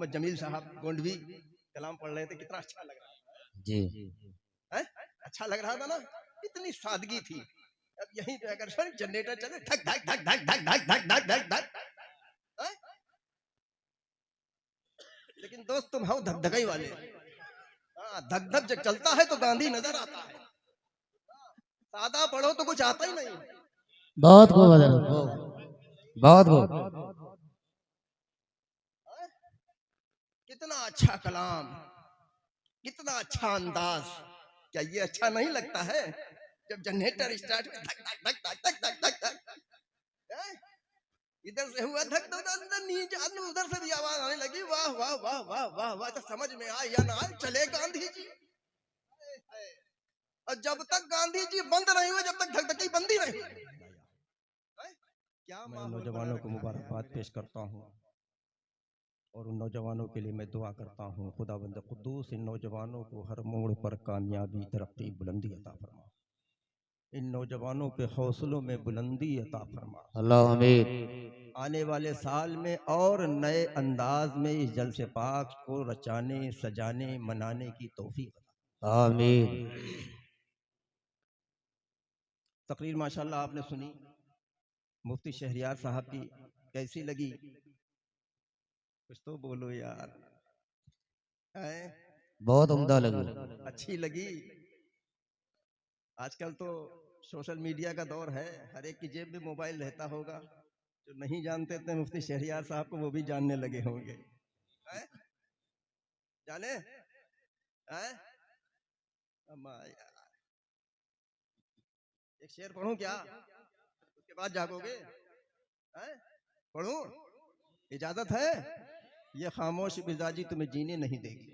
मोहम्मद जमील साहब गोंडवी कलाम पढ़ रहे थे, कितना अच्छा लग रहा जी है? अच्छा लग रहा था ना, इतनी सादगी थी। अब यहीं पे अगर सर जनरेटर चले धक धक धक धक धक धक धक धक धक धक, हैं? लेकिन दोस्त तुम हो धकधकाई वाले। हाँ, धक धक जब चलता है तो गांधी नजर आता है, सादा पढ़ो तो कुछ आता ही नहीं। बहुत खूब हजरत, बहुत खूब। कितना अच्छा कलाम, कितना अच्छा अंदाज। क्या ये अच्छा नहीं लगता है जब जनरेटर स्टार्ट में धक धक धक धक धक धक धक धक, हैं? इधर से हुआ धक धक धक धक, नीचे उधर से भी आवाज आने लगी, वाह वाह वाह वाह वाह वाह। तो समझ में आए या ना आए, चले गांधी जी। और जब तक गांधी जी बंद नहीं हुए, जब तक धकधकी बंदी नहीं हुई। क्या मैं नौजवानों को मुबारकबाद पेश करता हूँ और उन नौजवानों के लिए मैं दुआ करता हूँ, खुदावंद कुद्दूस इन नौजवानों को हर मोड़ पर कामयाबी, तरक्की, बुलंदी अता फरमा। इन नौजवानों के हौसलों में बुलंदी अता फरमा। अल्लाह आमीन। आने वाले साल में और नए अंदाज में इस जलसे पाक को रचाने, सजाने, मनाने की तौफीक अता। आमीन। तकरीर माशाल्लाह आपने सुनी मुफ्ती शहरियार साहब की, कैसी लगी? कुछ तो बोलो यार। हैं? बहुत उम्दा लगी। अच्छी लगी। आजकल तो सोशल मीडिया का दौर है, हर एक की जेब में मोबाइल रहता होगा। जो नहीं जानते थे मुफ्ती शहरियार साहब को, वो भी जानने लगे होंगे। हैं? जाने हैं? अम्मा यार, एक शेर पढ़ूं क्या? उसके बाद जागोगे? हैं? पढ़ूं? इजाजत है? ये खामोश मिजाजी तुम्हें जीने नहीं देगी।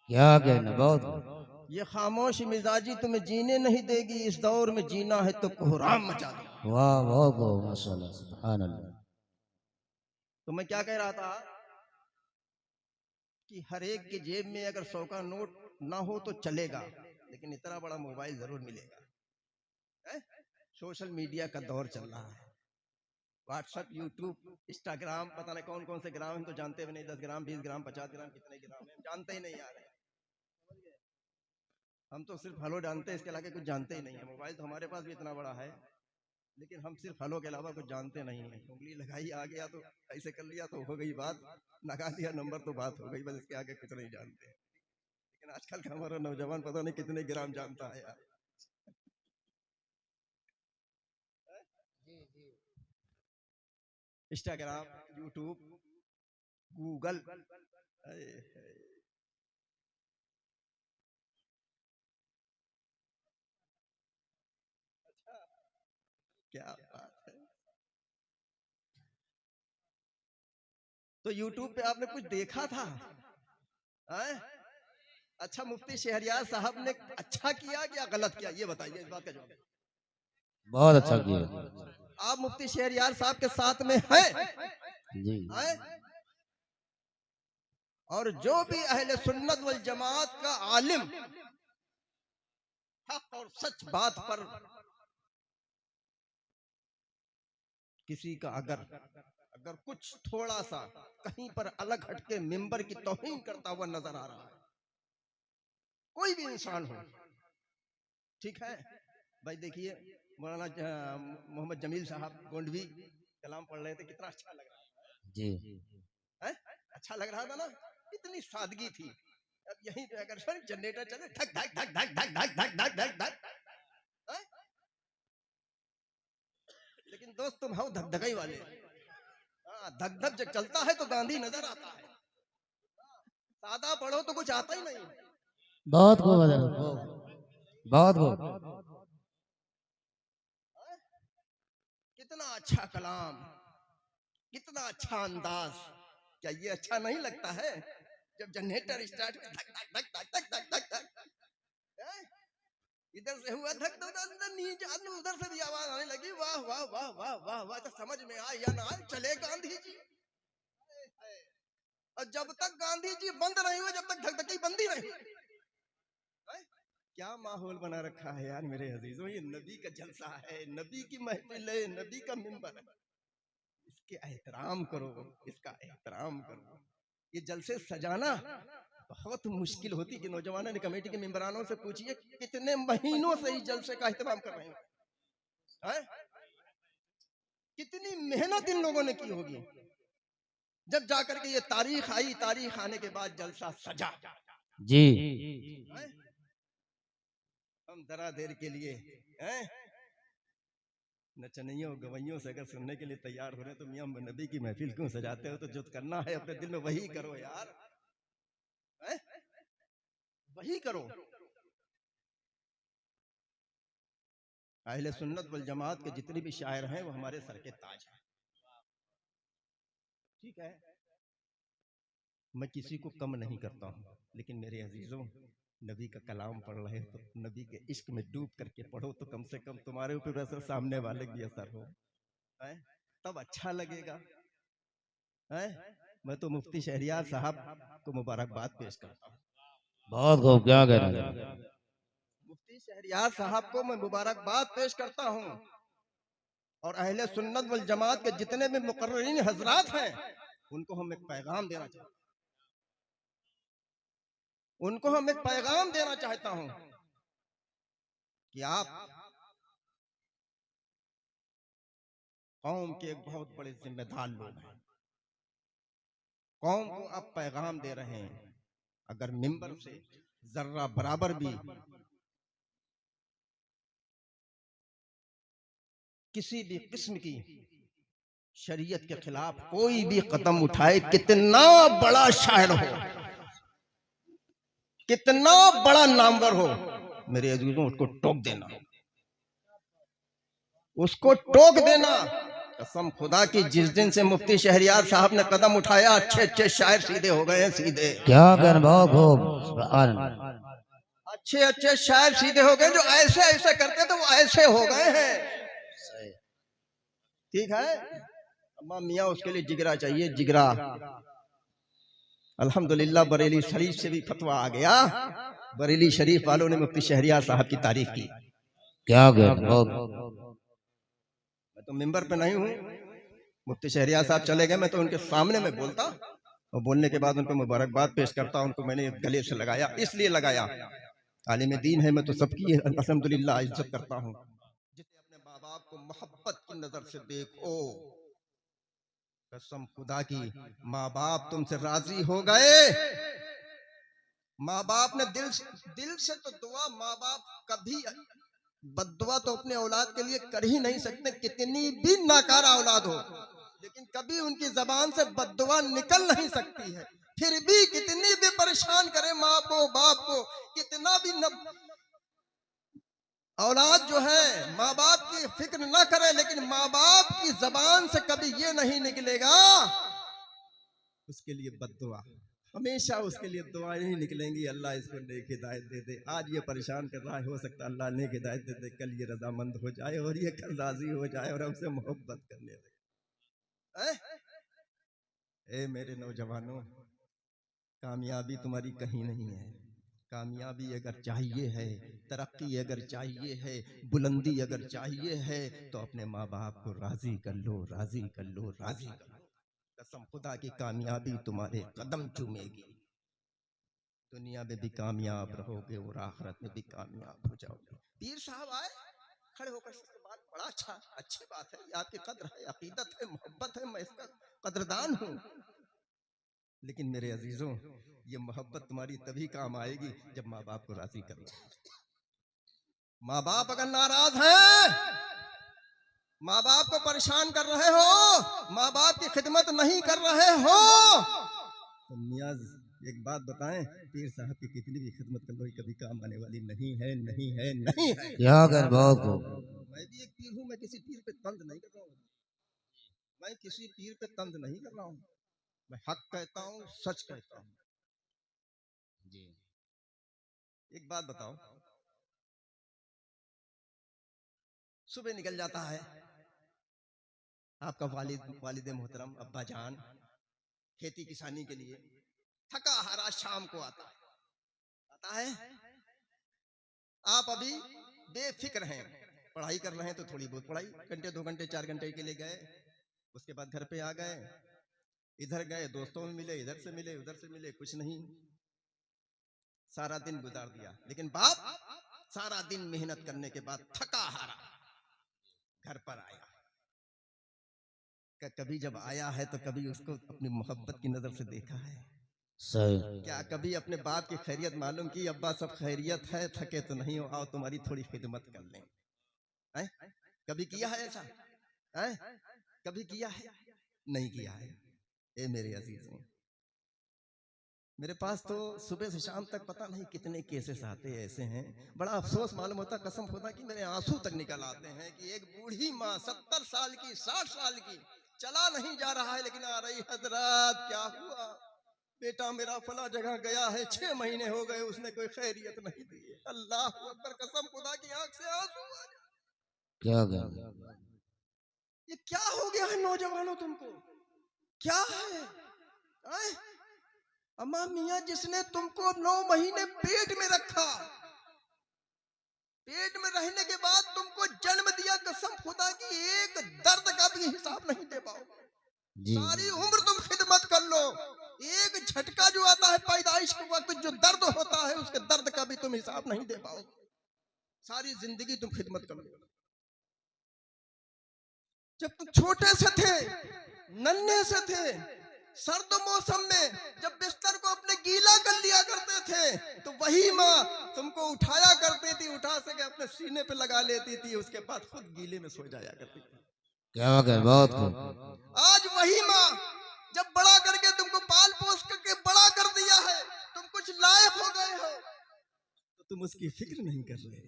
क्या कहना, बहुत खूब। ये खामोश मिजाजी तुम्हें जीने नहीं देगी। इस दौर में जीना है तो कोहराम मचा दो। वाह बहुत खूब, माशाल्लाह, सुभान अल्लाह। तो मैं क्या कह रहा था कि हर एक की जेब में अगर 100 का नोट ना हो तो चलेगा, लेकिन इतना बड़ा मोबाइल जरूर मिलेगा। है? सोशल मीडिया का दौर चल रहा है, व्हाट्सएप, यूट्यूब, इंस्टाग्राम, पता नहीं कौन कौन से ग्राम हम तो जानते भी नहीं। 10 ग्राम, 20 ग्राम, 50 ग्राम, कितने ग्राम है जानते ही नहीं आ रहे। हम तो सिर्फ हेलो जानते हैं, इसके अलावा कुछ जानते ही नहीं है। मोबाइल तो हमारे पास भी इतना बड़ा है, लेकिन हम सिर्फ हेलो के अलावा कुछ जानते नहीं है। उंगली लगाई आ गया तो ऐसे कर लिया तो हो गई बात, लगा दिया नंबर तो बात हो गई, बस इसके आगे कुछ नहीं जानते। लेकिन आजकल का हमारा नौजवान पता नहीं कितने ग्राम जानता है यार। इंस्टाग्राम, यूट्यूब, गूगल, क्या बात है। तो यूट्यूब पे आपने कुछ देखा था? हैं? अच्छा, मुफ्ती शहरियार साहब ने अच्छा किया या गलत किया, ये बताइए, इस बात का जवाब। बहुत अच्छा किया। आप मुफ्ती शहरियार साहब के साथ में हैं? जी हैं? और जो भी अहले सुन्नत वल जमात का आलिम हक और सच बात पर किसी का अगर अगर कुछ थोड़ा सा कहीं पर अलग हटके मिंबर की तौहीन करता हुआ नजर आ रहा है, कोई भी इंसान हो, ठीक है भाई। देखिए मौलाना मोहम्मद जमील साहब गोंडवी कलाम पढ़ रहे थे, कितना अच्छा लग रहा जी है? अच्छा लग रहा था ना, इतनी सादगी थी। अब यहीं पे अगर सर जनरेटर चले धक धक धक धक धक धक धक धक धक धक, हैं? लेकिन दोस्त तुम हो धकधकाई वाले। हाँ, धक धक जब चलता है तो गांधी नजर आता है, सादा पढ़ो तो कुछ आता ही नहीं। बहुत खूब हजरत, बहुत खूब। कितना अच्छा कलाम, कितना अच्छा अंदाज। क्या ये अच्छा नहीं लगता है जब जनरेटर स्टार्ट में धक धक धक धक धक धक धक धक, हैं? इधर से हुआ धक धक धक धक, नीचे उधर से भी आवाज आने लगी, वाह वाह वाह वाह वाह वाह। तो समझ में आए या ना आए, चले गांधी जी। और जब तक गांधी जी बंद नहीं हुए, जब तक धकधकी बंदी नहीं हुई। हैं? क्या माहौल बना रखा है यार मेरे अजीजों। ये नबी का जलसा है, नबी की महफिल है, नबी का मिंबर है। इसके एहतराम करो, इसका एहतराम करो। ये जलसे सजाना बहुत मुश्किल होती कि नौजवानों ने कमेटी के मेंबरानों से पूछिए कितने महीनों से इस जलसे का एहतमाम कर रहे हैं, कितनी मेहनत इन लोगों ने की होगी, जब जाकर के ये तारीख आई, तारीख आने के बाद जलसा सजा। जी हम जरा देर के लिए नचनियों गवैयों से अगर सुनने के लिए तैयार हो रहे तो मियां नबी की महफिल क्यों सजाते हो? तो जो करना है अपने दिल में वही करो यार, वही करो। अहले सुन्नत वल जमात के जितने भी शायर हैं वो हमारे सर के ताज हैं, ठीक है। मैं किसी को कम नहीं करता हूं, लेकिन मेरे अजीजों, नबी का कलाम पढ़ रहे हो तो नबी के इश्क में डूब करके पढ़ो, तो कम से कम तुम्हारे ऊपर असर सामने वाले की असर हो, तब अच्छा लगेगा। मैं तो मुफ्ती शहरियार साहब को मुबारकबाद पेश करता हूँ। बहुत खूब, क्या कहना चाहते? मुफ्ती शहरियार साहब को मैं मुबारकबाद पेश करता हूँ, और अहले सुन्नत वल जमात के जितने भी मुकर्रिरीन हजरात हैं उनको हम एक पैगाम देना चाहते हैं, उनको हम एक पैगाम देना चाहता हूं कि आप कौम के एक बहुत बड़े जिम्मेदार लोग हैं, कौम को आप पैगाम दे रहे हैं, अगर मिंबर से जर्रा बराबर भी किसी भी किस्म की शरीयत के खिलाफ कोई भी कदम उठाए, कितना बड़ा शायर हो, कितना बड़ा नामवर हो, मेरे अजीजों उसको टोक देना, उसको टोक देना। कसम खुदा की, जिस दिन से मुफ्ती शहरियार साहब ने कदम उठाया, अच्छे अच्छे शायर सीधे हो गए हैं, सीधे। क्या कहना, बहुत खूब, सुभान अल्लाह। अच्छे अच्छे शायर सीधे हो गए, जो ऐसे ऐसे करते थे वो ऐसे हो गए हैं, ठीक है। अम्मा मियाँ उसके लिए जिगरा चाहिए, जिगरा। अल्हम्दुलिल्लाह बरेली शरीफ से भी फतवा आ गया, बरेली शरीफ वालों ने मुफ्ती शहरियार साहब की तारीफ की। क्या कहना, बहुत। मैं तो मिंबर पे नहीं हूँ, मुफ्ती शहरियार साहब चले गए, मैं तो उनके सामने में बोलता और बोलने के बाद उनको मुबारकबाद पेश करता। उनको मैंने गले से लगाया, इसलिए लगाया, आलिम दीन है, मैं तो सबकी अल्हम्दुलिल्लाह इज्जत करता हूँ। जितने अपने माँ बाप को मोहब्बत की नजर से देखो, कसम खुदा की, माँ बाप तुमसे राजी हो गए, माँ बाप ने दिल से तो दुआ, माँ बाप कभी बद्दुआ तो अपने औलाद के लिए कर ही नहीं सकते, कितनी भी नाकारा औलाद हो, लेकिन कभी उनकी जबान से बद्दुआ निकल नहीं सकती है। फिर भी कितनी भी परेशान करे माँ को, बाप को, कितना भी औलाद जो है माँ बाप की फिक्र ना करे, लेकिन माँ बाप की जबान से कभी ये नहीं निकलेगा उसके लिए बद्दुआ, हमेशा उसके लिए दुआएं ही निकलेंगी, अल्लाह इसको नेक हिदायत दे दे। आज ये परेशान कर रहा है, हो सकता है अल्लाह नेक हिदायत दे दे, कल ये रजामंद हो जाए और ये कल राजी हो जाए और हमसे मोहब्बत करने लगे। ए मेरे नौजवानों, कामयाबी तुम्हारी कहीं नहीं है, कामयाबी अगर चाहिए है, तरक्की अगर चाहिए है, बुलंदी अगर चाहिए है, तो अपने माँ बाप को राजी कर लो, राजी कर लो, राजी कर लो। कसम खुदा की, कामयाबी तुम्हारे कदम चूमेगी, दुनिया में भी कामयाब रहोगे और आखिरत में भी कामयाब हो जाओगे। पीर साहब आए, खड़े होकर सबके बात, बड़ा अच्छी बात है, ये आपकी कद्र है, अकीदत है, मोहब्बत है, मैं इसका कद्रदान हूँ, लेकिन मेरे अजीजों, ये मोहब्बत तुम्हारी तभी काम आएगी जब माँ बाप को राजी करो। माँ बाप अगर नाराज हैं, माँ बाप को परेशान कर रहे हो, माँ बाप की खिदमत नहीं कर रहे हो, तो नियाज एक बात बताएं, पीर साहब की कितनी भी खिदमत कर लो, कभी काम आने वाली नहीं है, नहीं है, नहीं है। क्या कहना, बहुत खूब। मैं भी एक पीर हूं, मैं किसी पीर पे तंज नहीं कर रहा हूं, मैं किसी पीर पे तंज नहीं कर रहा हूं, मैं हक कहता हूं, सच कहता हूं। जी एक बात बताओ, सुबह निकल जाता है आपका वालिद मोहतरम अब्बा जान खेती किसानी के लिए, थका हारा शाम को आता है, आप अभी बेफिक्र हैं, पढ़ाई कर रहे हैं तो थोड़ी बहुत पढ़ाई, घंटे 2 घंटे 4 घंटे के लिए गए, उसके बाद घर पे आ गए, इधर गए दोस्तों में मिले, इधर से मिले उधर से मिले, कुछ नहीं, सारा दिन गुजार दिया। लेकिन बाप सारा दिन मेहनत करने के बाद थका हारा घर पर आया। कभी जब आया है तो कभी उसको अपनी मोहब्बत की नजर से देखा है? सही। क्या कभी अपने बाप की खैरियत मालूम की? अब्बा सब खैरियत है, थके तो नहीं हो, आओ तुम्हारी थोड़ी खिदमत कर लें। है? कभी किया है ऐसा? है? कभी किया है? नहीं किया है। ए मेरे अजीजों, मेरे पास तो सुबह से शाम तक पता नहीं कितने केसेस आते ऐसे हैं, बड़ा अफसोस मालूम होता, कसम खुदा की मेरे आंसू तक निकल आते हैं कि एक बूढ़ी माँ 70 साल की 60 साल की, चला नहीं जा रहा है लेकिन आ रही, हजरत क्या हुआ? बेटा मेरा फला जगह गया है, 6 महीने हो गए, उसने कोई खैरियत नहीं दी है। अल्लाह अकबर, कसम खुदा की आंख से आंसू आ रहे। क्या गया? ये क्या हो गया है नौजवानों तुमको? क्या है? आए? अम्मा मियाँ जिसने तुमको 9 महीने पेट में रखा, पेट में रहने के बाद तुमको जन्म दिया, कसम खुदा की एक दर्द का भी हिसाब नहीं दे पाओगे। सारी उम्र तुम खिदमत कर लो, एक झटका जो आता है पैदाइश के वक्त, जो दर्द होता है उसके दर्द का भी तुम हिसाब नहीं दे पाओगे। सारी जिंदगी तुम खिदमत कर लो। जब तुम छोटे से थे, नन्हे से थे, सर्द मौसम में जब बिस्तर को अपने गीला कर लिया करते थे, तो वही माँ तुमको उठाया करती थी, उठा सके अपने सीने पे लगा लेती थी, उसके बाद खुद गीले में सो जाया करती थी। क्या गया? बहुत खूब। आज वही माँ जब बड़ा करके तुमको पाल पोस करके बड़ा कर दिया है, तुम कुछ लायक हो गए हो, तो तुम उसकी फिक्र नहीं कर रहे।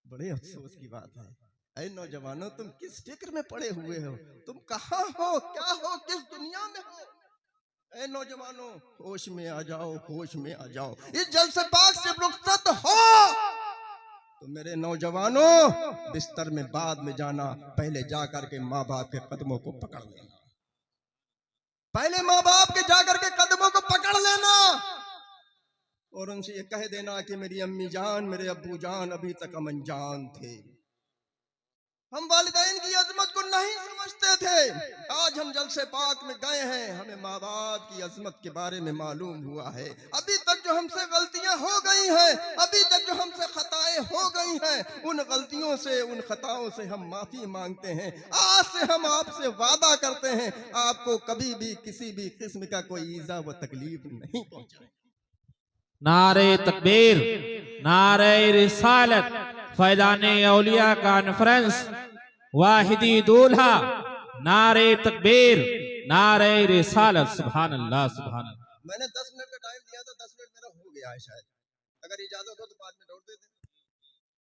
बड़े अफसोस की बात है। ऐ नौजवानों, तुम किस फिक्र में पड़े हुए हो? तुम कहाँ हो, क्या हो, किस दुनिया में हो? ऐ नौजवानों, होश में आ जाओ, होश में आ जाओ, इस जलसे पाक से रुखसत हो। तो मेरे नौजवानों, बिस्तर में बाद में जाना, पहले जा करके माँ बाप के कदमों को पकड़ लेना। पहले माँ बाप के जाकर के कदमों को पकड़ लेना और उनसे ये कह देना कि मेरी अम्मी जान, मेरे अब्बू जान अभी तक हम अनजान थे, हम वालिदैन की अजमत को नहीं समझते थे। आज हम जलसे पाक में गए हैं, हमें माँ बाप की अजमत के बारे में मालूम हुआ है। अभी तक जो हमसे गलतियां हो गई हैं, अभी तक जो हमसे खताएं हो गई हैं, उन गलतियों से, उन खताओं से हम माफी मांगते हैं। आज से हम आपसे वादा करते हैं, आपको कभी भी किसी भी किस्म का कोई ईजा व तकलीफ नहीं पहुंचाएंगे। नारे तकबीर, नारे रिसालत, फैजाने औलिया कॉन्फ्रेंस, वाहिदी दूल्हा, नारे तकबीर, नारे रिसालत। सुभान अल्लाह, सुभान अल्लाह। मैंने 10 मिनट का टाइम दिया था, 10 मिनट मेरा हो गया है शायद, अगर इजाजत हो तो 5 मिनट और दे दें।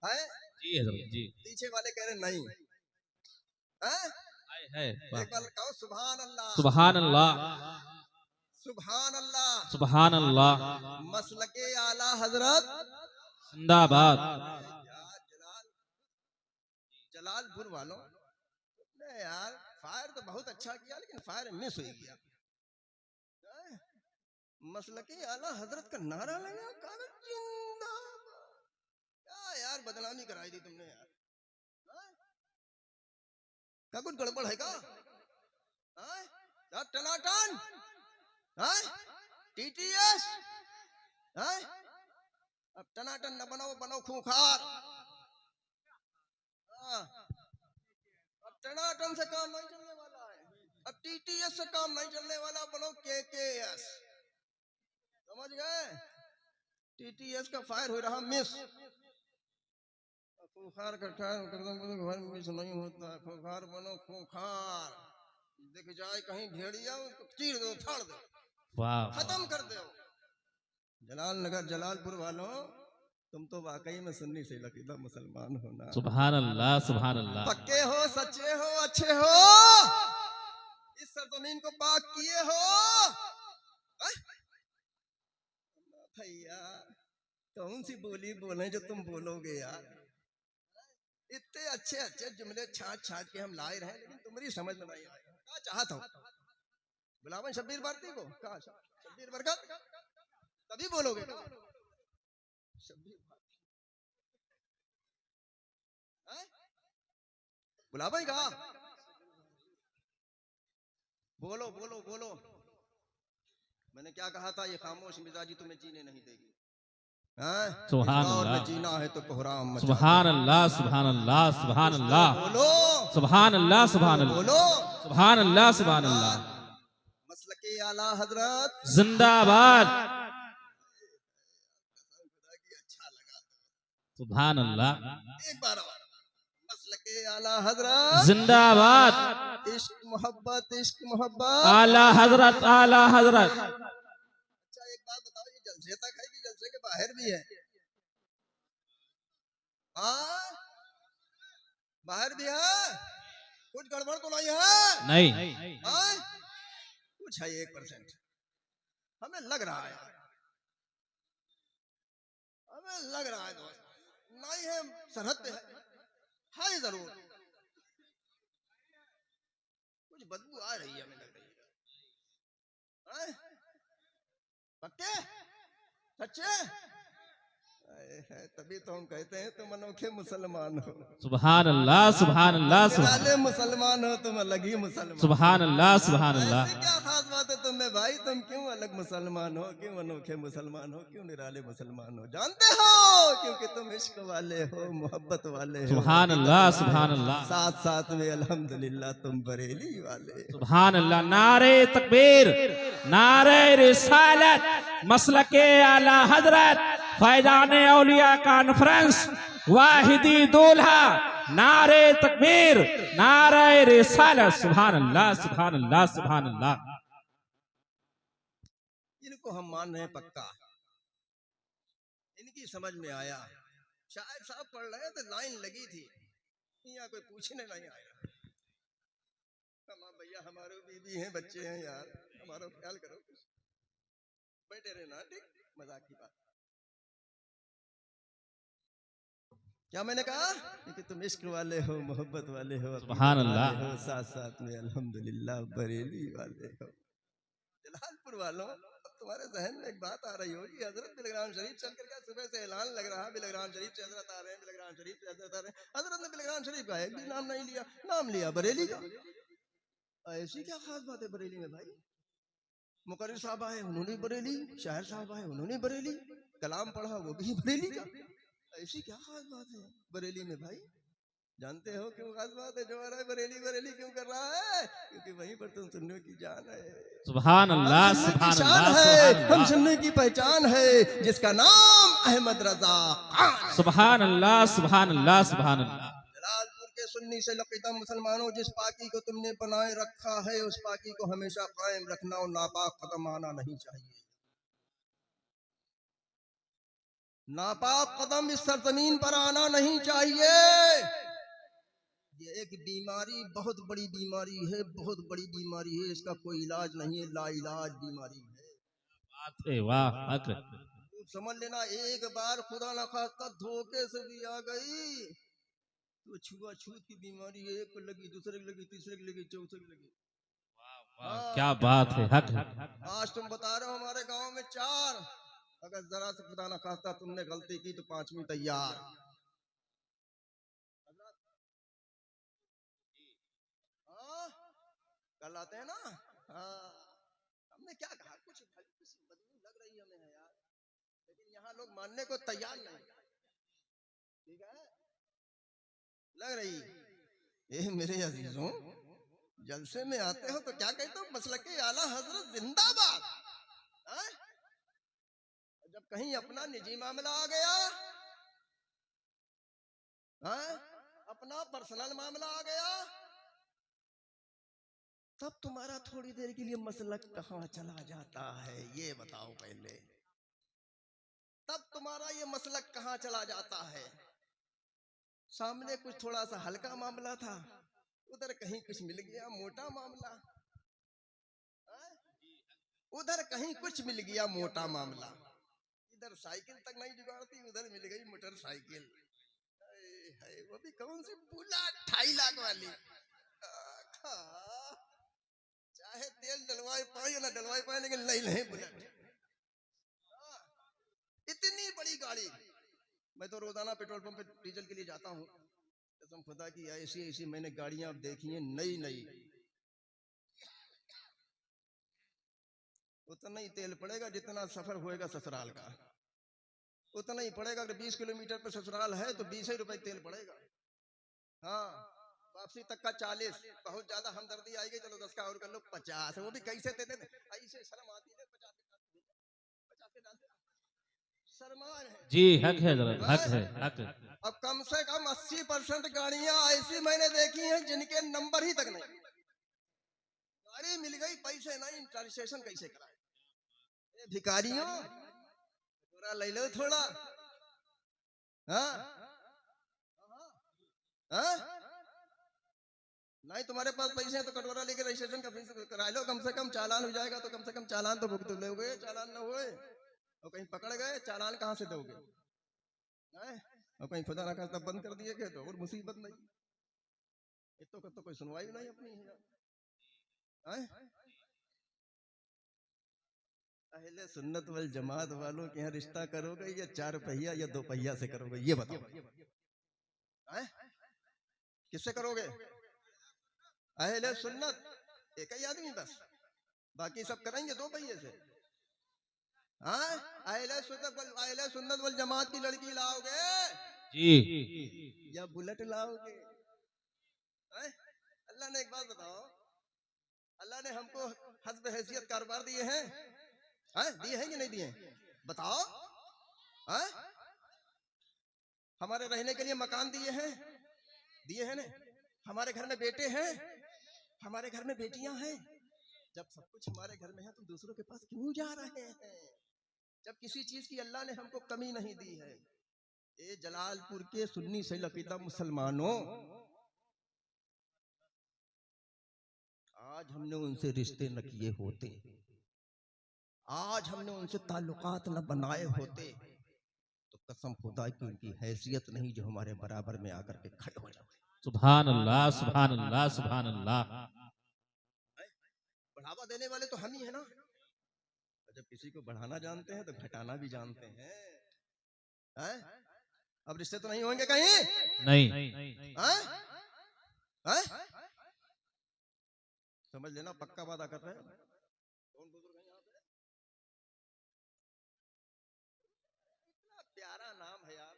है जी हजरत जी। पीछे वाले कह रहे नहीं है? एक बार कहो सुभान अल्लाह, सुभान अल्लाह, सुभान अल्लाह, सुभान अल्लाह। मसलके आला हजरत जिंदाबाद। जलालपुर वालों ने यार फायर तो बहुत अच्छा किया, लेकिन फायर मिस हो गया। मसलके आला हजरत का नारा लगा, कागज जिंदाबाद। क्या यार बदनामी कराई दी तुमने यार। क्या कुछ गड़बड़ है क्या? टनाटन टीटीएस, अब टनाटन न बनाओ, बनाओ खूंखार। अब टनाटन से काम नहीं चलने वाला है, अब टीटीएस से काम नहीं चलने वाला, बनो केकेएस। समझ गए? टीटीएस का फायर हो रहा मिस, खूंखार का घर में मिस नहीं होता। खूंखार बनो, खूंखार दिख जाए कहीं भेड़िया, उसको चीर दो, फाड़ दो, खत्म कर दो। जलाल नगर जलालपुर वालों, तुम तो वाकई में सुन्नी से लकीदा मुसलमान हो ना। सुभान अल्लाह, सुभान अल्लाह। पक्के हो, सच्चे हो, अच्छे हो, इस सरजमीन को पाक किए हो। भैया कौन सी बोली बोले जो तुम बोलोगे यार? इतने अच्छे अच्छे जुमले छाट छाट के हम लाए रहे, लेकिन तुम्हारी समझ में नहीं आया। क्या चाहता हूँ बुलावन शब्बीर भारती को, कहा शब्बीर बरकत, तभी बोलोगे शब्बीर भारती। बुलावा ही कहा बोलो बोलो बोलो। मैंने क्या कहा था? ये खामोश मिजाजी तुम्हें जीने नहीं देगी। हाँ? इस सुभान दौर में अल्लाह। जीना है तो कोहराम मचा सुभान दो। अल्लाह सुभान अल्लाह सुभान कुछ तो अल्लाह बोलो, सुभान अल्लाह सुभान अल्लाह बोलो। सुभान अल्लाह सुभान अल्लाह। मसलके आला हजरत जिंदाबाद। खुदा की अच्छा लगा। सुभान अल्लाह। एक बार और। मसलके आला हजरत जिंदाबाद। इश्क मोहब्बत इश्क मोहब्बत। आला हजरत आला हजरत। अच्छा एक बात बताओ, ये जलसे तक है कि जलसे के बाहर भी है? हाँ बाहर भी है। कुछ गड़बड़ तो नहीं है? नहीं। हाँ? कुछ है 1%। हमें लग रहा है, हमें लग रहा है दोस्त। नहीं है, सरहद पे है जरूर। कुछ बदबू आ रही है, हमें लग रही है। हाँ? पक्के सच्चे? तभी तो हम कहते हैं तुम अनोखे मुसलमान हो। सुभान अल्लाह सुभान अल्लाह सुभान निराले मुसलमान हो, तुम अलग ही मुसलमान। सुभान अल्लाह सुभान अल्लाह। ऐसी क्या खास बात है तुम में भाई? तुम क्यों अलग मुसलमान हो, क्यों अनोखे मुसलमान हो, क्यों निराले मुसलमान हो? जानते हो क्योंकि तुम इश्क वाले हो, मोहब्बत वाले हो, सुभान अल्लाह सुभान अल्लाह। साथ साथ में अल्हम्दुलिल्लाह तुम बरेली वाले। सुभान अल्लाह। नारे तकबीर, नारे रिसालत, मसलके आला हजरत, फैजान औलिया कॉन्फ्रेंस, वाहिदी दूल्हा, नारे तकबीर, नारे रिसालत। सुभान अल्लाह सुभान अल्लाह सुभान अल्लाह। इनको हम मान रहे हैं पक्का, इनकी समझ में आया। शायद साहब पढ़ रहे थे, लाइन लगी थी, यहाँ कोई पूछने नहीं आया। भैया हमारे बीवी हैं, बच्चे हैं यार, हमारा ख्याल करो। बैठे रहना, ठीक? मजाक की बात। क्या मैंने कहा? कि तुम इश्क वाले हो, मोहब्बत वाले हो, सुभान अल्लाह। हो, साथ साथ में अल्हम्दुलिल्लाह बरेली वाले हो। जलालपुर वालों, अब तुम्हारे जहन में एक बात आ रही होगी, हजरत बिलग्राम शरीफ चल करके सुबह से ऐलान लग रहा है, बिलग्राम शरीफ से हजरत आ रहे हैं, बिलग्राम शरीफ से हजरत आ रहे हैं। हजरत ने बिलग्राम शरीफ का एक भी नाम नहीं लिया, नाम लिया बरेली का। ऐसी क्या खास बात है बरेली में भाई? मुकर्रिर साहब आए, उन्होंने बरेली, शायर साहब आए, उन्होंने बरेली, कलाम पढ़ा, वो भी बरेली का। ऐसी क्या खास बात है बरेली में भाई? जानते हो क्यों खास बात है? जो आ रहा है बरेली बरेली क्यों कर रहा है? क्योंकि वहीं पर तुम सुनने की जान है, सुभान अल्लाह हम सुनने की सुभान शान अल्लाह है, सुभान हम अल्लाह। सुनने की पहचान है, जिसका नाम अहमद रजा खान। सुभान अल्लाह सुभान अल्लाह सुभान अल्लाह। जलालपुर के सुन्नी से लकीदा मुसलमानों, जिस पाकी को तुमने बनाए रखा है, उस पाकी को हमेशा कायम रखना और नापाक कदम आना नहीं चाहिए। नापाक कदम इस सरजमीन पर आना नहीं चाहिए। ये एक बीमारी, बहुत बड़ी बीमारी है, बहुत बड़ी बीमारी है, इसका कोई इलाज नहीं है, लाइलाज बीमारी है। वाह हक। समझ लेना, एक बार खुदा न खास्ता धोखे से भी आ गई तो छुआछूत की बीमारी है। एक को लगी, दूसरे को लगी, तीसरे को लगी, चौथे को लगी। क्या बात है हक। आज तुम बता रहे हो हमारे गांव में 4, अगर जरा से खुदा न खास्ता तुमने गलती की तो 5वीं तैयार। कल आते हैं ना? हाँ, हमने क्या कहा? कुछ बदबू लग रही हमें है यार, लेकिन यहाँ लोग मानने को तैयार नहीं। ठीक है, लग रही। ये मेरे अजीजों, जलसे में आते हो तो क्या कहते हो? मसलके आला हजरत जिंदाबाद। हाँ? जब कहीं अपना निजी मामला आ गया, हाँ? अपना पर्सनल मामला आ गया, तब तुम्हारा थोड़ी देर के लिए मसलक कहाँ चला जाता है, ये बताओ पहले। तब तुम्हारा ये मसलक कहाँ चला जाता है? सामने कुछ थोड़ा सा हल्का मामला था, उधर कहीं कुछ मिल गया मोटा मामला, उधर कहीं कुछ मिल गया मोटा मामला। इधर साइकिल तक नहीं जुगाड़ती, उधर मिल गई मोटरसाइकिल। वो भी कौन सी? बुलेट 2.5 लाख वाली। चाहे तेल डलवाए पाए या ना डलवाए पाए, लेकिन नहीं बुलेट। इतनी बड़ी गाड़ी। मैं तो रोजाना पेट्रोल पंप पे डीजल के लिए जाता हूँ, कसम खुदा की, ऐसी ऐसी मैंने गाड़ियां देखी हैं, नई नई। उतना ही तेल पड़ेगा जितना सफर होएगा ससुराल का, उतना ही पड़ेगा। अगर 20 किलोमीटर पर ससुराल है तो 20 ही रुपए तेल पड़ेगा। हाँ, वापसी तक का 40। बहुत ज्यादा हमदर्दी आएगी, चलो 10 का और कर लो 50। वो भी कैसे दे दे, ऐसे शर्म आती है। 50 के डाल दे, शर्मा रहे जी हक है जरा, हक है, हक है। अब कम से कम 80% गाड़ियां ऐसी मैंने देखी हैं जिनके नंबर ही तक नहीं। गाड़ी मिल गई, पैसे नहीं, रजिस्ट्रेशन कैसे कराए? ये भिखारियों, थोड़ा ले लो थोड़ा। हाँ हाँ, नहीं तुम्हारे पास पैसे हैं तो कटोरा लेके रजिस्ट्रेशन का फीस करा लो। कम से कम चालान हो जाएगा तो कम से कम चालान तो भुगत लोगे। चालान ना हुए और कहीं पकड़ गए, चालान कहाँ से दोगे? और कहीं खुदा ना खास्ता बंद कर दिए गए तो और मुसीबत नहीं। इतो तो कोई सुनवाई नहीं अपनी है। अहले सुन्नत वल जमात वालों के यहाँ रिश्ता करोगे या 4 पहिया या 2 पहिया से करोगे? ये बताओ, किससे करोगे? अहले सुन्नत एक ही आदमी बस, बाकी सब करेंगे 2 पहिए से। हाँ, अहले सुन्नत वल जमात की लड़की लाओगे जी या बुलेट लाओगे? अल्लाह ने एक बात बताओ, अल्लाह ने हमको हस्ब हैसियत कारोबार दिए हैं, दिए हैं कि नहीं दिए? बताओ। हमारे रहने के लिए मकान दिए हैं, दिए हैं ना? हमारे घर में बेटे हैं, हमारे घर में बेटियां हैं। जब सब कुछ हमारे घर में है तो दूसरों के पास क्यों जा रहे हैं? जब किसी चीज की अल्लाह ने हमको कमी नहीं दी है। ए जलालपुर के सुन्नी से लकीदा मुसलमानों, आज हमने उनसे रिश्ते न किए होते, आज हमने उनसे ताल्लुकात न बनाए होते, तो कसम खुदा की उनकी हैसियत नहीं जो हमारे बराबर में आकर के खड़े हो जाते। सुभान अल्लाह, सुभान अल्लाह, सुभान अल्लाह। बढ़ावा देने वाले तो हम ही है ना। जब किसी को बढ़ाना जानते हैं तो घटाना भी जानते हैं। अब रिश्ते तो नहीं होंगे कहीं? नहीं समझ लेना, पक्का वादा कर रहे हैं। कौन बुजुर्ग है यहाँ पे? इतना प्यारा नाम है यार,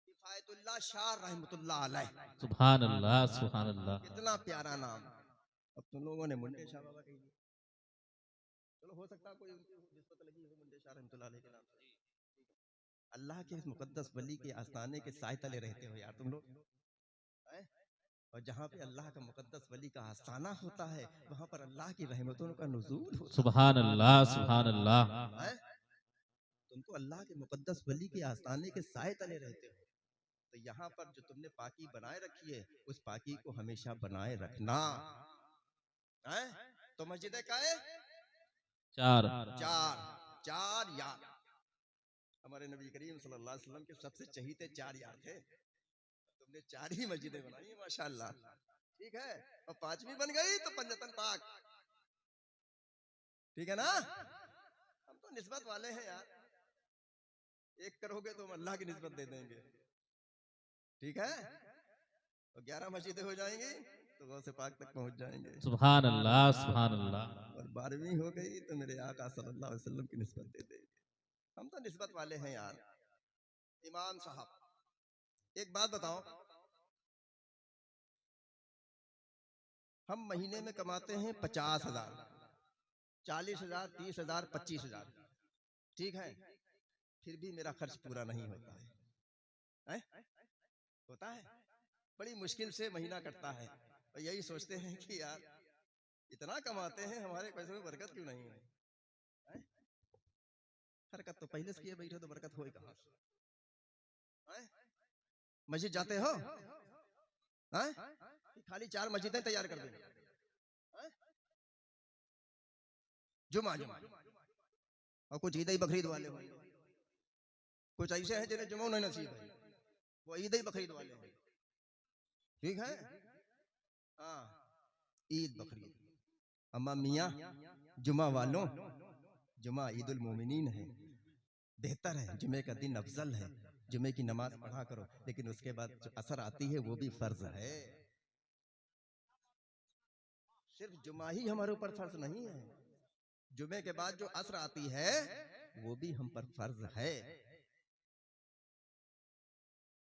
किफायतुल्लाह शाह रहमतुल्लाह अलैह। सुभान अल्लाह, सुभान अल्लाह। कितना प्यारा नाम। अब तुम लोगों ने मुंडे शाह बाबा कही, चलो हो सकता है कोई उनकी निस्बत लगी हो मुंडे शाह रहमतुल्लाह अलैह के नाम से। अल्लाह के इस मुकद्दस वली के आस्थाने के साए तले रहते हो यार तुम लोग। और जहाँ पे अल्लाह का मुकद्दस वली का आस्थाना होता है वहां पर अल्लाह की रहमतों का नुज़ूल होता है। सुभान अल्लाह, सुभान अल्लाह। तुम तो अल्लाह के मुकद्दस वली के आस्थाने के साए तले रहते हो, तो यहाँ पर जो तुमने पाकी बनाए रखी है उस पाकी को हमेशा बनाए रखना। तो मस्जिद का है 4 चार, 4 यार। हमारे नबी करीम सल्लल्लाहु अलैहि वसल्लम के सबसे चहीते 4 यार थे। तुमने 4 ही मस्जिदें बनाई है माशाअल्लाह, ठीक है। और 5वीं बन गई तो पंजतन पाक, ठीक है ना? हम तो निस्बत वाले हैं यार, एक करोगे तो हम अल्लाह की निस्बत दे देंगे, ठीक है। और 11 मस्जिदें हो जाएंगी तो गौसे पाक तक पहुंच जाएंगे। सुभान अल्लाह, सुभान अल्लाह। और 12वीं हो गई तो मेरे आका सल्लल्लाहु अलैहि वसल्लम की निस्बत दे देंगे। हम तो निस्बत वाले हैं यार। इमाम साहब एक बात बताओ, हम महीने में कमाते हैं 50,000, 40,000, 30,000, 25,000, ठीक है। फिर भी मेरा खर्च पूरा नहीं होता है, होता है बड़ी मुश्किल से महीना कटता है। और यही सोचते हैं कि यार इतना कमाते हैं, हमारे पैसों में बरकत क्यों नहीं है? हरकत तो पहले से किए बैठे तो बरकत होए कहां से? मस्जिद जाते हो खाली 4 मस्जिदें तैयार कर देंगे, जुमा जुमा, और कुछ ईद बकरीद वाले होंगे, कुछ ऐसे हैं जिन्हें जुमा नहीं नसीब है, वो ईद बकरीद वाले हैं, ठीक है। हाँ, ईद बकरीद। अम्मा मियाँ जुमा वालों, जुमा ईदुल मोमिनीन है, बेहतर है, जुमे का दिन अफजल है, जुमे की नमाज पढ़ा करो, लेकिन उसके बाद जो असर आती है वो भी फर्ज है। सिर्फ जुमा ही हमारे ऊपर फर्ज नहीं है, जुमे के बाद जो असर आती है वो भी हम पर फर्ज है।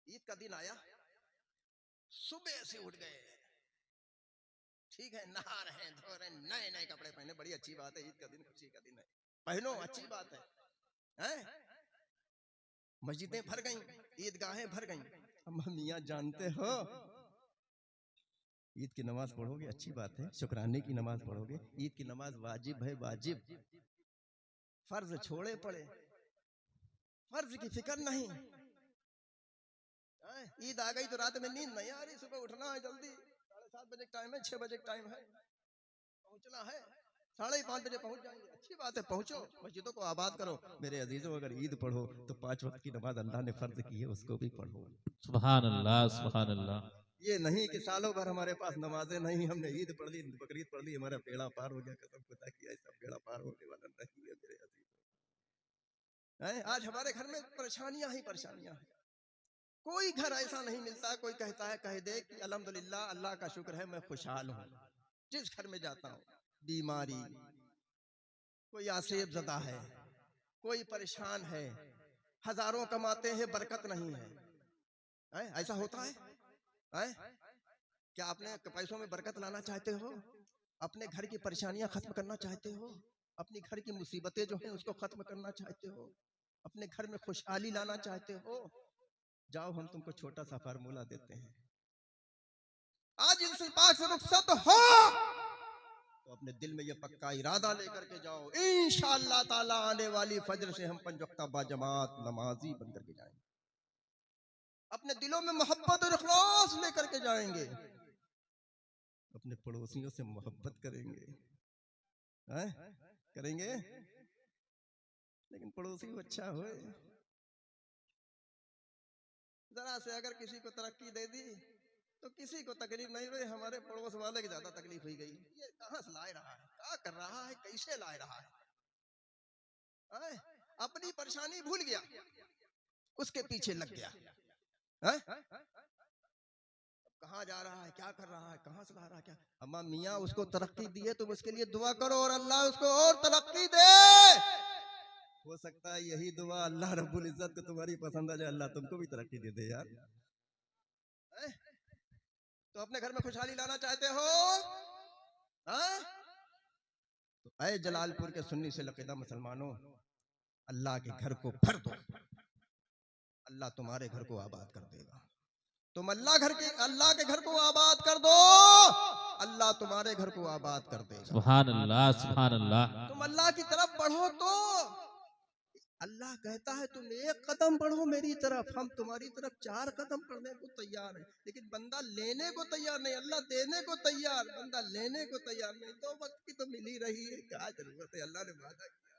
ईद का दिन आया, सुबह से उठ गए, ठीक है, नहा रहे हैं, धो रहे हैं, नए नए कपड़े पहने, बड़ी अच्छी बात है, ईद का दिन खुशी का दिन है, पहनो, अच्छी बात है, हैं? मस्जिदें भर गईं, ईदगाहें भर गईं। अम्मा मियाँ जानते हो, ईद की नमाज पढ़ोगे अच्छी बात है, शुक्राने की नमाज पढ़ोगे, ईद की नमाज वाजिब है, वाजिब, फर्ज छोड़े पड़े, फर्ज की फिक्र नहीं। ईद आ गई तो रात में नींद नहीं आ रही, सुबह उठना है जल्दी, 7:30 बजे टाइम है, 6 बजे टाइम है, पहुंचना है, 5:30 बजे पहुंच जाएंगे, अच्छी बात है, पहुंचो, मस्जिदों को आबाद करो। मेरे अजीजों, अगर ईद पढ़ो तो 5 वक्त की नमाज अल्लाह ने फर्ज की है, उसको भी पढ़ो। सुभान अल्लाह, सुभान अल्लाह। ये नहीं कि सालों भर हमारे पास नमाजें नहीं, हमने ईद पढ़ ली, बकरीद पढ़ ली, हमारा बेड़ा पार हो गया, कसम खुदा की ऐसा बेड़ा पार होने वाला नहीं है मेरे अजीज। आज हमारे घर में परेशानियां ही परेशानियां हैं, कोई घर ऐसा नहीं मिलता, कोई कहता है, कह दे कि अल्हम्दुलिल्लाह, अल्लाह का शुक्र है, मैं खुशहाल हूँ। जिस घर में जाता हूँ बीमारी, कोई आसेब ज़दा है, कोई परेशान है, हजारों कमाते हैं, बरकत नहीं है, ऐसा होता है? क्या अपने पैसों में बरकत लाना चाहते हो? अपने घर की परेशानियां खत्म करना चाहते हो? अपनी घर की मुसीबतें जो हैं उसको खत्म करना चाहते हो? अपने घर में खुशहाली लाना चाहते हो? जाओ, हम तुमको छोटा सा फार्मूला देते हैं। आज इनसे पाक से रुखसत हो तो अपने दिल में ये पक्का इरादा लेकर के जाओ, इंशाअल्लाह ताला आने वाली फजर से हम 5 वक्त बाजमात नमाजी बन करके जाएंगे। अपने दिलों में मोहब्बत और इखलास लेकर के जाएंगे, अपने पड़ोसियों से मोहब्बत करेंगे, हैं? करेंगे, लेकिन पड़ोसी अच्छा हो। जरा से अगर किसी को तरक्की दे दी तो किसी को तकलीफ नहीं रही, हमारे पड़ोस वाले की ज्यादा तकलीफ हुई गई, ये कहां से लाए रहा है, क्या कर रहा है, कैसे लाए रहा है? अपनी परेशानी भूल गया, उसके पीछे लग गया, है? कहाँ जा रहा है, क्या कर रहा है, कहाँ से ला रहा है, क्या? अम्मा मियाँ उसको तरक्की दी है, तुम उसके लिए दुआ करो और अल्लाह उसको और तरक्की दे। हो सकता है यही दुआ अल्लाह रब्बुल इज्जत को तुम्हारी पसंद आ जाए, अल्लाह तुमको भी तरक्की दे दे यार। तो अपने घर में खुशहाली लाना चाहते हो, तो ऐ जलालपुर के सुन्नी से लकीदा मुसलमानों, अल्लाह के घर को भर दो, अल्लाह तुम्हारे घर को आबाद कर देगा। तुम अल्लाह के घर को आबाद कर दो, अल्लाह तुम्हारे घर को आबाद कर देगा। सुभान अल्लाह, सुभान अल्लाह। तुम अल्लाह की तरफ बढ़ो तो अल्लाह कहता है तुम 1 कदम बढ़ो मेरी तरफ, हम तुम्हारी तरफ 4 कदम बढ़ने को तैयार है, लेकिन बंदा लेने को तैयार नहीं, अल्लाह देने को तैयार, बंदा लेने को तैयार नहीं। 2 वक्त की तो मिल ही रही है, क्या जरूरत है, अल्लाह ने वादा किया।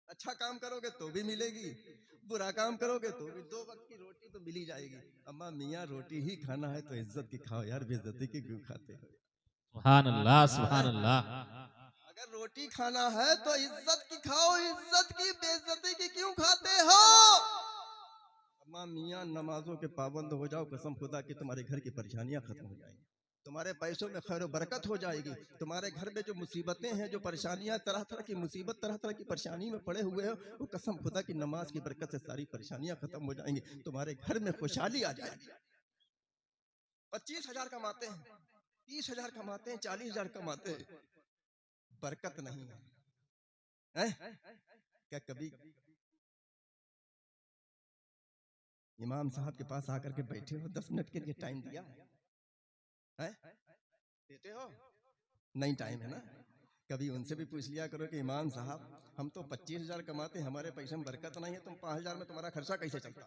अच्छा काम करोगे तो भी मिलेगी, बुरा काम करोगे तो भी 2 वक्त की रोटी तो मिल ही जाएगी। अम्मा मियाँ, रोटी ही खाना है तो इज्जत की खाओ यार, बेइज्जती की क्यों खाते हो? सुभान अल्लाह, सुभान अल्लाह। अगर रोटी खाना है तो इज्जत की खाओ, इज्जत की, बेइज्जती की क्यों खाते हो? अम्मा मियाँ, नमाजों के पाबंद हो जाओ, कसम खुदा की तुम्हारे घर की परेशानियां खत्म हो जाएंगी, तुम्हारे पैसों में खैर बरकत हो जाएगी, तुम्हारे घर में जो मुसीबतें हैं, जो परेशानियां, तरह तरह की मुसीबत, तरह तरह की परेशानी में पड़े हुए हो, वो कसम खुदा की नमाज की बरकत से सारी परेशानियां खत्म हो जाएंगी, तुम्हारे घर में खुशहाली आ जाएगी। 25,000 कमाते हैं, 30,000 कमाते हैं, 40,000 कमाते हैं, बरकत नहीं है, क्या कभी इमाम साहब के पास आकर के बैठे हो, 10 मिनट के लिए टाइम दिया है? देते हो? नहीं टाइम है ना? कभी उनसे भी पूछ लिया करो कि इमाम साहब, हम तो 25,000 कमाते हैं, हमारे पैसे में बरकत नहीं है, तुम 5,000 में तुम्हारा खर्चा कैसे चलता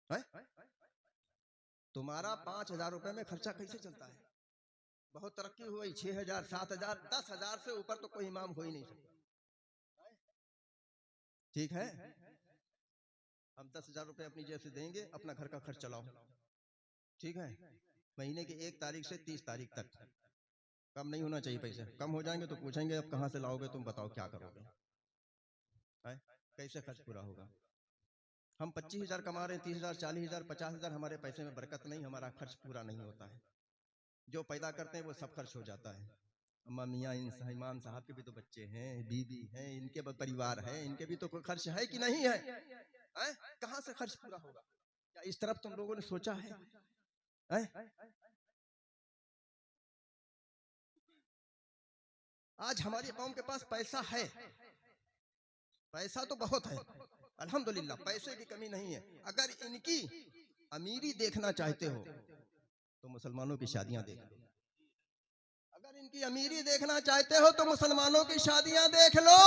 है? तुम्हारा 5,000 रुपए में खर्चा कैसे चलता है? बहुत तरक्की हुई, 6,000, 7,000, 10,000 से ऊपर तो कोई इमाम हो ही नहीं सकता, ठीक है? हम 10,000 रुपए अपनी जेब से देंगे, अपना घर का खर्च चलाओ, ठीक है? महीने की 1 तारीख से 30 तारीख तक, कम नहीं होना चाहिए पैसे, कम हो जाएंगे तो पूछेंगे अब कहाँ से लाओगे, तुम बताओ क्या करोगे, है? कैसे खर्च पूरा होगा? हम 25,000 कमा रहे हैं, 30,000, 40,000, 50,000, हमारे पैसे में बरकत नहीं, हमारा खर्च पूरा नहीं होता है, जो पैदा करते हैं वो सब खर्च हो जाता है, अम्मा मियाँ इमाम साहब के भी तो बच्चे हैं, बीवी हैं, इनके परिवार है, इनके भी तो कोई खर्च है कि नहीं है, हैं? कहाँ से खर्च पूरा होगा? क्या इस तरफ तुम लोगों ने सोचा है, हैं? आज हमारी कौम के पास पैसा है, पैसा तो बहुत है, अल्हम्दुलिल्लाह, पैसे की कमी नहीं है। अगर इनकी अमीरी देखना चाहते हो तो मुसलमानों की शादियां देख लो। अगर इनकी अमीरी देखना चाहते हो तो मुसलमानों की शादियां देख लो।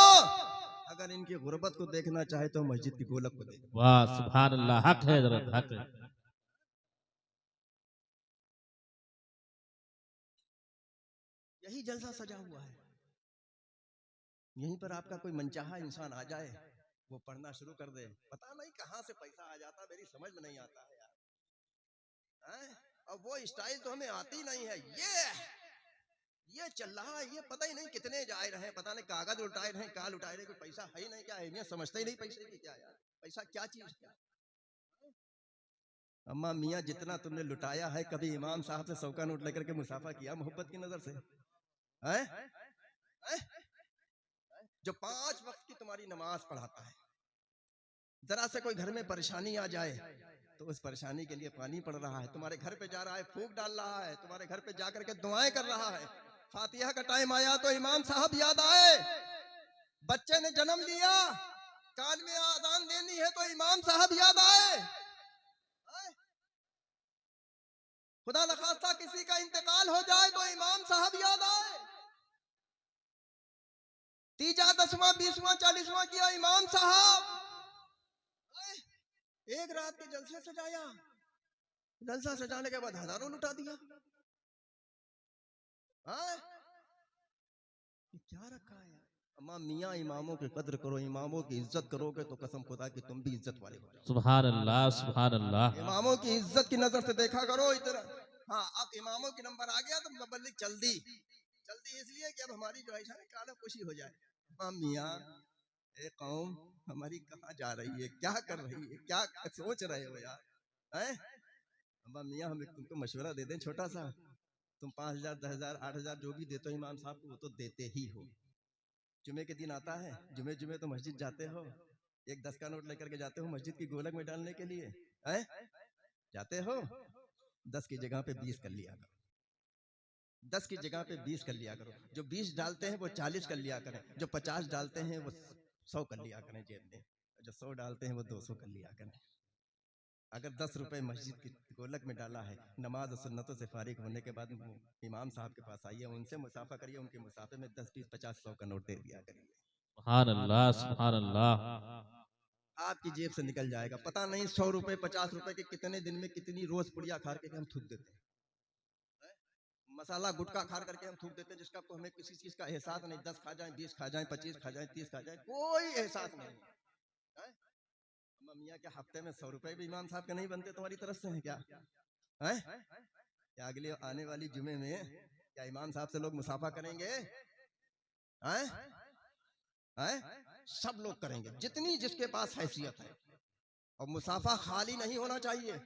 अगर इनकी गुर्बत को देखना चाहे तो मस्जिद की गोलक को देख लो। वाह सुभान अल्लाह, हक है हजरत, हक है। यही जलसा सजा हुआ है। यहीं पर आपका कोई मनचाहा इंसान आ जाए, वो पढ़ना शुरू कर दे, पता नहीं कहां से पैसा आ जाता, मेरी समझ में नहीं आता है यार, हैं? और वो स्टाइल तो हमें आती नहीं है। ये चल रहा है, ये पता ही नहीं कितने जाए रहे, पता नहीं कागज उठाए रहे, काल उठाए रहे, कोई पैसा है ही नहीं, क्या है, समझते ही नहीं पैसे की क्या यार, पैसा क्या चीज क्या। अम्मा मियाँ जितना तुमने लुटाया है, कभी इमाम साहब से 100 का नोट लेकर के मुसाफा किया मोहब्बत की नजर से, हैं? हैं? जो 5 वक्त की तुम्हारी नमाज पढ़ाता है, जरा से कोई घर में परेशानी आ जाए तो उस परेशानी के लिए पानी पड़ रहा है, तुम्हारे घर पे जा रहा है, फूंक डाल रहा है, तुम्हारे घर पे जाकर के दुआएं कर रहा है, फातिहा का टाइम आया तो इमाम साहब याद आए, बच्चे ने जन्म लिया, कान में आजान देनी है तो इमाम साहब याद आए, खुदा न खास्ता किसी का इंतकाल हो जाए तो इमाम साहब याद आए, तीजा 10वां 20वां 40वां किया इमाम साहब, एक रात के जलसे सजाया, जलसा सजाने के बाद हजारों लुटा दिया, क्या रखा है यार। अम्मा मियाँ इमामों की कद्र करो, इमामों की इज्जत करोगे तो कसम खुदा की तुम भी इज्जत वाले हो जाओ। सुभान अल्लाह, सुभान अल्लाह। इमामों की इज्जत की नजर से देखा करो इतना। हाँ, अब इमामों की नंबर आ गया तो मुबल्लिग जल्दी जल्दी, इसलिए कि अब हमारी जो है काला खुशी हो जाए। अम्मा मियाँ, ए कौम हमारी कहाँ जा रही है, क्या कर रही है, क्या सोच रहे हो यार, हैं? अम्मा मियाँ हम तुमको मशवरा दे दें छोटा सा, तुम 5,000 10,000 8,000 जो भी देते हो इमाम साहब को, वो तो देते ही हो। जुमे के दिन आता है, जुमे जुमे तो मस्जिद जाते हो, एक 10 का नोट लेकर के जाते हो मस्जिद की गोलक में डालने के लिए, हैं? जाते हो, 10 की जगह पे 20 कर लिया करो, 10 की जगह पे 20 कर लिया करो, जो 20 डालते हैं वो 40 कर लिया करें, जो 50 डालते हैं वो 100 कर लिया करें जेब में, जो 100 डालते हैं वो 200 कर लिया करें। अगर 10 रुपए मस्जिद की गोलक में डाला है, नमाज और सुन्नतों से फारिग होने के बाद इमाम साहब के पास आइए, उनसे मुसाफा करिए, उनके मुसाफे में 10 20 50 100 का नोट दे दिया करिए, सुभान अल्लाह, सुभान अल्लाह। आपकी जेब से निकल जाएगा। पता नहीं 100 रुपए 50 रुपए के कितने दिन में कितनी रोज पुड़िया खा के हम थूक देते हैं, मसाला गुटखा खा करके हम थूक देते हैं, जिसका को हमें किसी चीज का एहसास नहीं, 10 खा जाए 20 खा जाए 25 खा जाए 30 खा जाए, कोई एहसास नहीं है। मियाँ क्या हफ्ते में 100 रुपए भी इमाम साहब के नहीं बनते तुम्हारी तरफ से हैं क्या, है? क्या अगले आने वाली जुमे में क्या इमाम साहब से लोग मुसाफा करेंगे, हैं? हैं? सब लोग करेंगे, जितनी जिसके पास हैसियत है, और मुसाफा खाली नहीं होना चाहिए,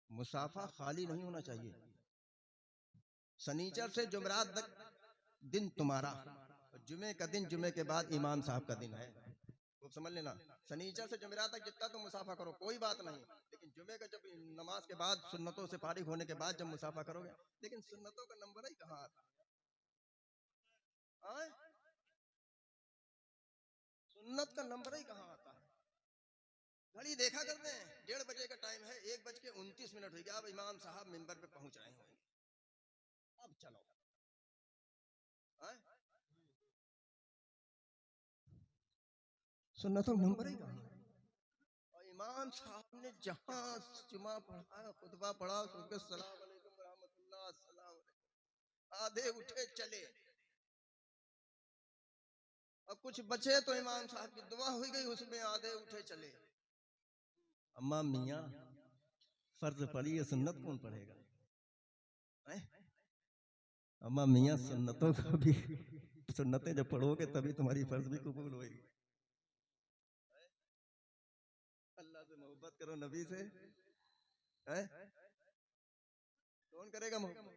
मुसाफा खाली नहीं होना चाहिए। शनिचर से जुमरात तक दिन तुम्हारा, जुमे का दिन जुमे के बाद इमाम साहब का दिन है, वो समझ लेना। शनिचर से जुमेरात तक जितना तुम मुसाफा करो कोई बात नहीं, लेकिन जुमे का जब नमाज के बाद सुन्नतों से फारिग होने के बाद जब मुसाफा करोगे, लेकिन सुन्नतों का नंबर ही कहाँ आता है, सुन्नत का नंबर ही कहाँ आता है। घड़ी देखा करते हैं, 1:30 बजे का टाइम है, 1:29 हो गया, अब इमाम साहब मिंबर पे पहुंच रहे होंगे, अब चलो, सुन्नतों का नंबर ही कहाँ है। और इमाम साहब ने जहां जुमा पढ़ा, खुतबा पढ़ा, सलाम अलैकुम रहमतुल्लाह, सलाम अलैकुम, आधे उठे चले, और कुछ बचे तो इमाम साहब की दुआ हुई गई, उसमें आधे उठे चले। अम्मा मियाँ फर्ज पढ़ी है, सुन्नत कौन पढ़ेगा, है? अम्मा मियाँ सुन्नतों को भी, सुन्नतें जब पढ़ोगे तभी तुम्हारी फर्ज भी कबूल होगी। अल्लाह से मोहब्बत करो, नबी से, है? कौन करेगा मोहब्बत,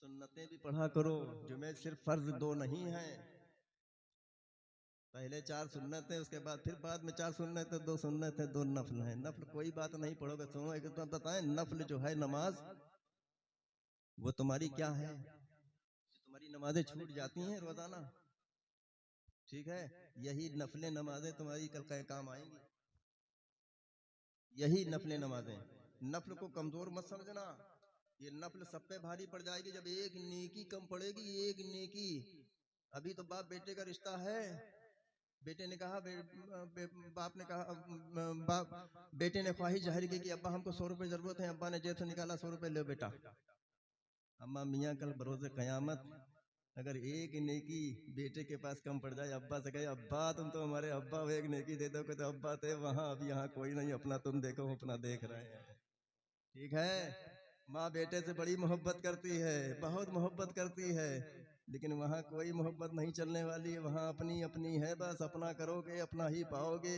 सुन्नतें भी पढ़ा करो, जुमे सिर्फ फर्ज 2 नहीं हैं। पहले 4 सुन्नत है, उसके बाद फिर बाद में 4 सुन्नत है, 2 सुन्नत है, 2 नफल है। नफल कोई बात नहीं पढ़ोगे। सुनो एक तो बताएं, नफल जो है नमाज, वो तुम्हारी क्या है? तुम्हारी नमाजें छूट जाती हैं रोजाना, ठीक है, यही नफले नमाजें तुम्हारी कल का काम आएंगी। यही नफले नमाजें, नफल को कमजोर मत समझना। ये नफल सब पे भारी पड़ जाएगी जब एक नेकी कम पड़ेगी। एक नेकी, अभी तो बाप बेटे का रिश्ता है। बेटे ने कहा बाप ने कहा बेटे ने ख्वाहिश जाहिर की कि अब्बा हमको 100 रुपए जरूरत है। अब्बा ने जेब से निकाला 100 रुपए, ले बेटा। अम्मा मियाँ कल बरोज़े क़यामत अगर एक नेकी बेटे के पास कम पड़ जाए, अब्बा से कहे अब्बा तुम तो हमारे अब्बा हो, एक नेकी दे दो, तो अब्बा थे वहां, अब यहाँ कोई नहीं, अपना तुम देखो, अपना देख रहे हैं, ठीक है। माँ बेटे से बड़ी मोहब्बत करती है, बहुत मोहब्बत करती है, लेकिन वहाँ कोई मोहब्बत नहीं चलने वाली है। वहाँ अपनी अपनी है, बस अपना करोगे अपना ही पाओगे।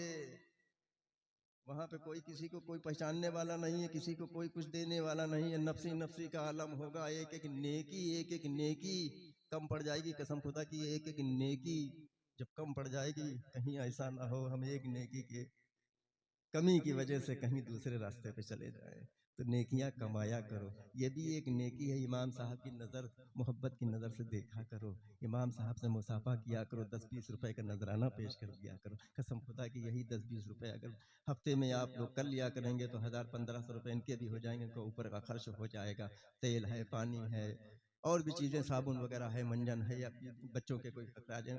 वहाँ पे कोई किसी को कोई पहचानने वाला नहीं है, किसी को कोई कुछ देने वाला नहीं है। नफसी नफसी का आलम होगा। एक एक नेकी कम पड़ जाएगी। कसम खुदा की एक एक नेकी जब कम पड़ जाएगी, कहीं ऐसा ना हो हम एक नेकी के कमी की वजह से कहीं दूसरे रास्ते पे चले जाएं। तो नेकियां कमाया करो, ये भी एक नेकी है। इमाम साहब की नज़र, मोहब्बत की नज़र से देखा करो। इमाम साहब से मुसाफा किया करो, 10-20 रुपए का नजराना पेश कर दिया करो। कसम खुदा की यही 10-20 रुपए अगर हफ्ते में आप लोग कर लिया करेंगे तो 1000-1500 रुपए इनके भी हो जाएंगे, इनका ऊपर का खर्च हो जाएगा। तेल है, पानी है, और भी चीज़ें, साबुन वगैरह है, मंजन है, या बच्चों के कोई अखराज है।